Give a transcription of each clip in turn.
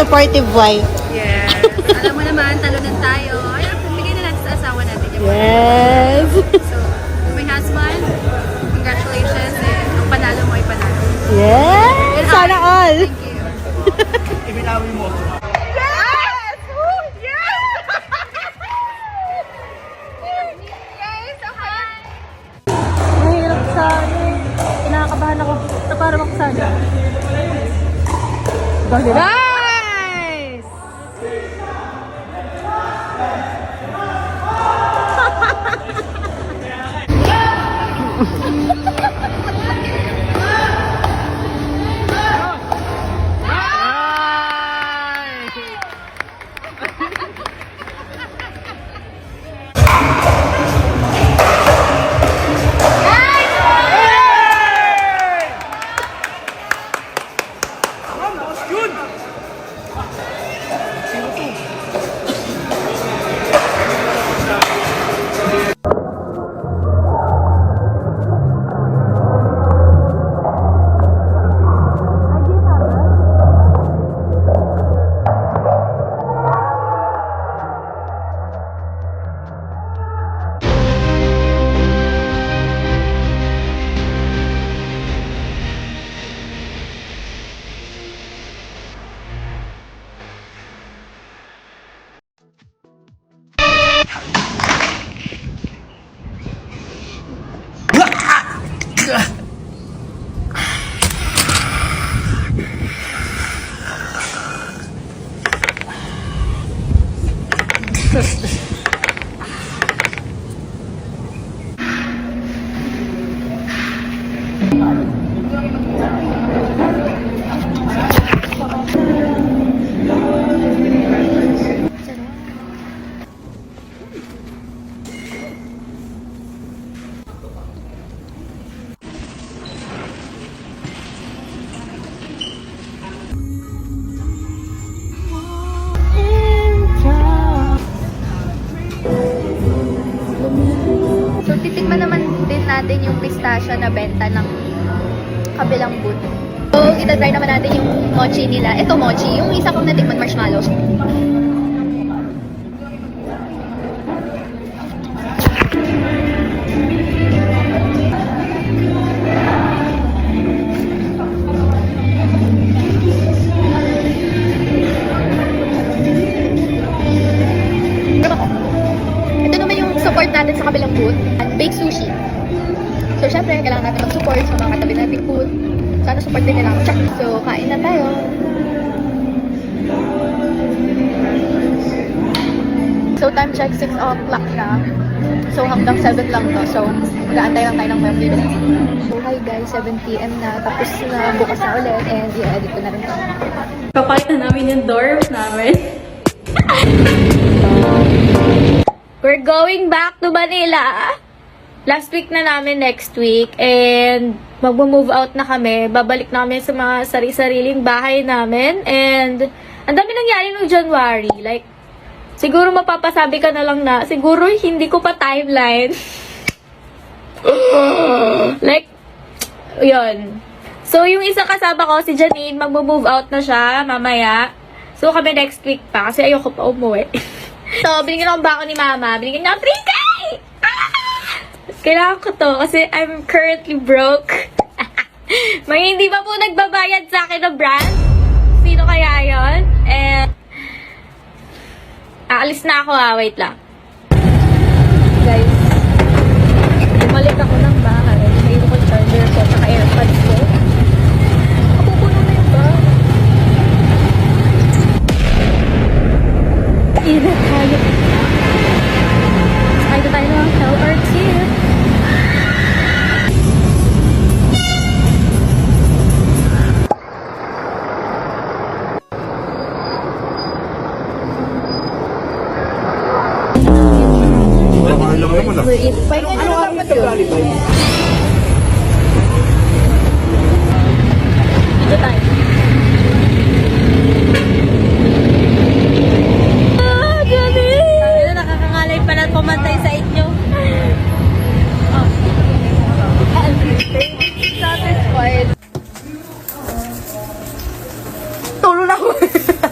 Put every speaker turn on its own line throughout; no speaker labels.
supportive wife.
Yes. Alam mo naman, talunan tayo. Ay, bigay na natin sa asawa natin yung
Yes.
So, my husband, congratulations. And ang panalo mo ay panalo.
Yes. Sana all.
Thank you.
Ibinawin mo.
Yes! Woo! Yes! Yes! Okay!
Mahirap sa ano. Kinakabahan ako. Naparang ako sana. Nice!
So, titikman naman din natin yung pistachio na benta ng kabilang booth. So, itatry naman natin yung mochi nila. Ito mochi. Yung isa kong natikman marshmallow. Ito naman yung support natin sa kabilang booth. Baked sushi. So, syempre, kailangan natin mag-support sa mga katabi nating booth. Sana support din nila ako. So, kain na tayo. So, time check, 6 o'clock na. So, hanggang 7 lang to. So, mag-aantay lang tayo ng mga video. So, hi guys, 7 p.m. na. Tapos na bukas na ulit. And i-edit ko na rin ito.
Papakita namin yung dorm namin. We're going back to Manila. Last week na namin, next week. And mag-move out na kami. Babalik namin sa mga sari-sariling bahay namin. And ang dami nangyari noong January. Like, siguro mapapasabi ka na lang na, siguro hindi ko pa timeline. Like, yun. So, yung isang kasama ko, si Janine, mag-move out na siya mamaya. So, kami next week pa kasi ayoko pa umuwi. So, binigyan ako bako ni Mama. Binigyan niya ako 3K! Ah! Kailangan ko to kasi I'm currently broke. May hindi pa po nagbabayad sa akin ng brand. Sino kaya yon? And, aalis na ako wait lang. Guys, bumalik ako ng bahay. May ko charger ko, saka airpods ko. Napupuno na yung bag. Ingat tayo. Sakay na tayo ng LRT.
Ano ang ito?
Dito tayo. Galing! Nakakangalay pa na pumantay sa inyo.
Satisfied.
Tulog na ako.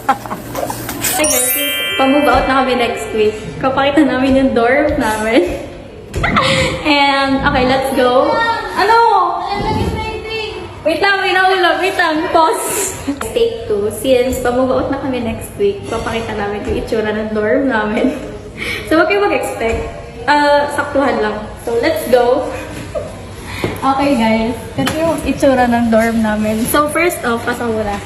Hi guys, pa-move out na kami next week. Kapakita namin yung dorm namin. And, okay, let's go. Ano? Wait lang, may naulog. Wait lang, pause. Take 2. Since pa-move out na kami next week, papakita namin yung itsura ng dorm namin. So, wag kayo mag-expect. Saktuhan lang. So, let's go. Okay guys, ito yung itsura ng dorm namin. So, first off, pasok muna.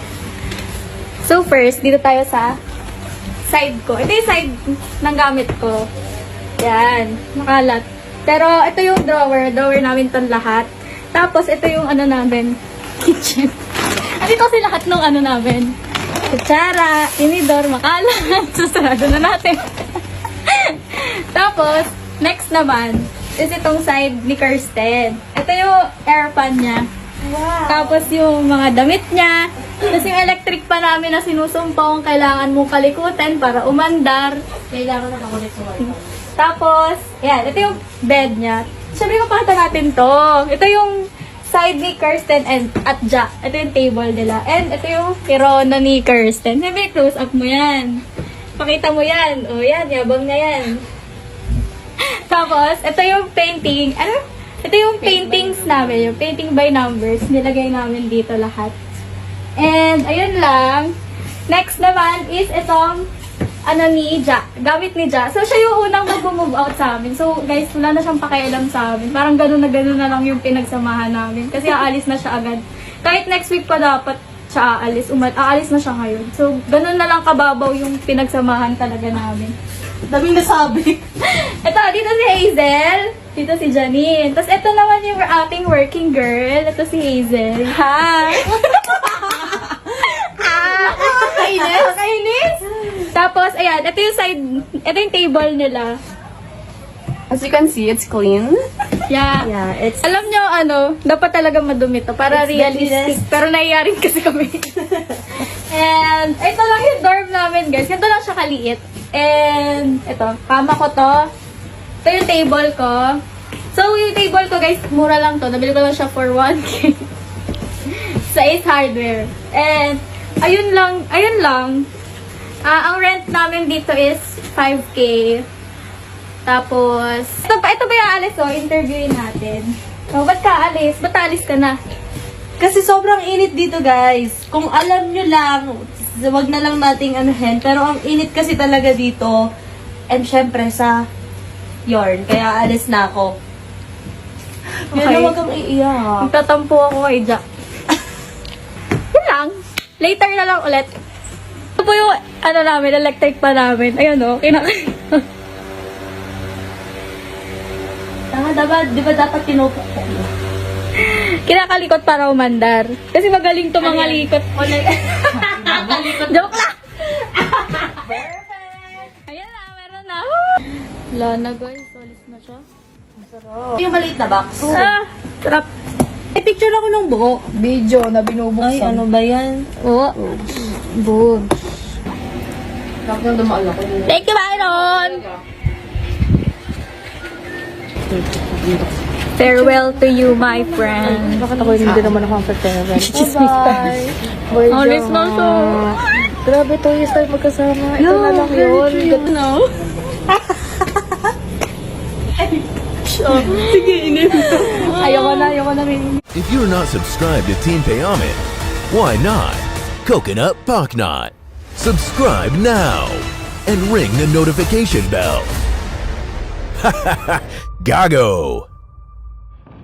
So, first, dito tayo sa side ko. Ito yung side ng gamit ko. Yan, makalat. Pero, ito yung drawer. Drawer namin itong lahat. Tapos, ito yung ano namin, kitchen. Andito kasi lahat ng ano namin. Kutsara, inidor, makalat. Susarado na natin. Tapos, next naman, is itong side ni Kirsten. Ito yung air fan niya. Wow. Tapos yung mga damit niya. Tapos yung electric pa namin na sinusumpong, kailangan mong kalikutin para umandar. Kailangan na ako nito. Tapos, yan, ito yung bed niya. Siyempre, mapakita natin to. Ito yung side ni Kirsten and at Ja. Ito yung table nila. And ito yung kirona ni Kirsten. Siyempre, close up mo yan. Pakita mo yan. O yan, yabang na yan. Tapos, ito yung painting. Ano? Ito yung paintings namin. Yung painting by numbers. Nilagay namin dito lahat. And, ayun lang. Next naman is itong ano ni Ja. Gamit ni Ja. So, siya yung unang mag-move out sa amin. So, guys, wala na siyang pakialam sa amin. Parang gano'n na lang yung pinagsamahan namin. Kasi aalis na siya agad. Kahit next week pa dapat siya aalis. Aalis na siya ngayon. So, gano'n na lang kababaw yung pinagsamahan talaga namin.
Daming nasabi.
Ito, dito si Hazel. Dito si Janine. Tapos ito naman yung ating working girl. Ito si Hazel. Hi! Kainis? Kainis? Tapos, ayan. Ito yung side, ito yung table nila.
As you can see, it's clean.
Yeah.
Yeah, it's...
Alam nyo, dapat talaga madumi to. Para
It's
realistic. Pero nangyayari kasi kami. And, ito lang yung dorm namin, guys. Ganito lang siya kaliit. And, ito, kama ko to. Ito yung table ko. So, yung table ko, guys, mura lang to. Nabili ko lang siya for 1K. Sa Ace Hardware. And, ayun lang. Ang rent namin dito is 5K. Tapos, ito ba yung alis, interviewin natin. So, ba't ka alis? Ba't alis ka na?
Kasi sobrang init dito, guys. Kung alam nyo lang, wag na lang nating anuhin. Pero ang init kasi talaga dito. And syempre sa Yorn. Kaya alis na ako.
Okay.
Yan na, wag kang iiyak.
Magtatampo ako kay Jack. Yun lang. Later na lang ulit. Ito po yung, namin, electric pa namin. Ayun
Di ba dapat tinupok mo?
kinakalikot para umandar. Kasi magaling to mga likot. Joke lang! Perfect! Ayan na, meron na. Wala na guys, solis na siya.
Yung maliit na box.
Sarap.
Picture ako ng buo.
Video na binubuksan.
Ay, ano ba yan?
Oo.
Boobs.
Thank you, Byron! Farewell to you, my friend.
Bakit ako hindi naman ako ang farewell?
Bye-bye.
Bye,
Alis na siya.
Grabe, 2 years tayo magkasama. Ito na lang yun.
No. Sige, inip.
Ayoko na.
If you're not subscribed to Team Payaman, why not? Coconut Paknot. Subscribe now and ring the notification bell. Gago!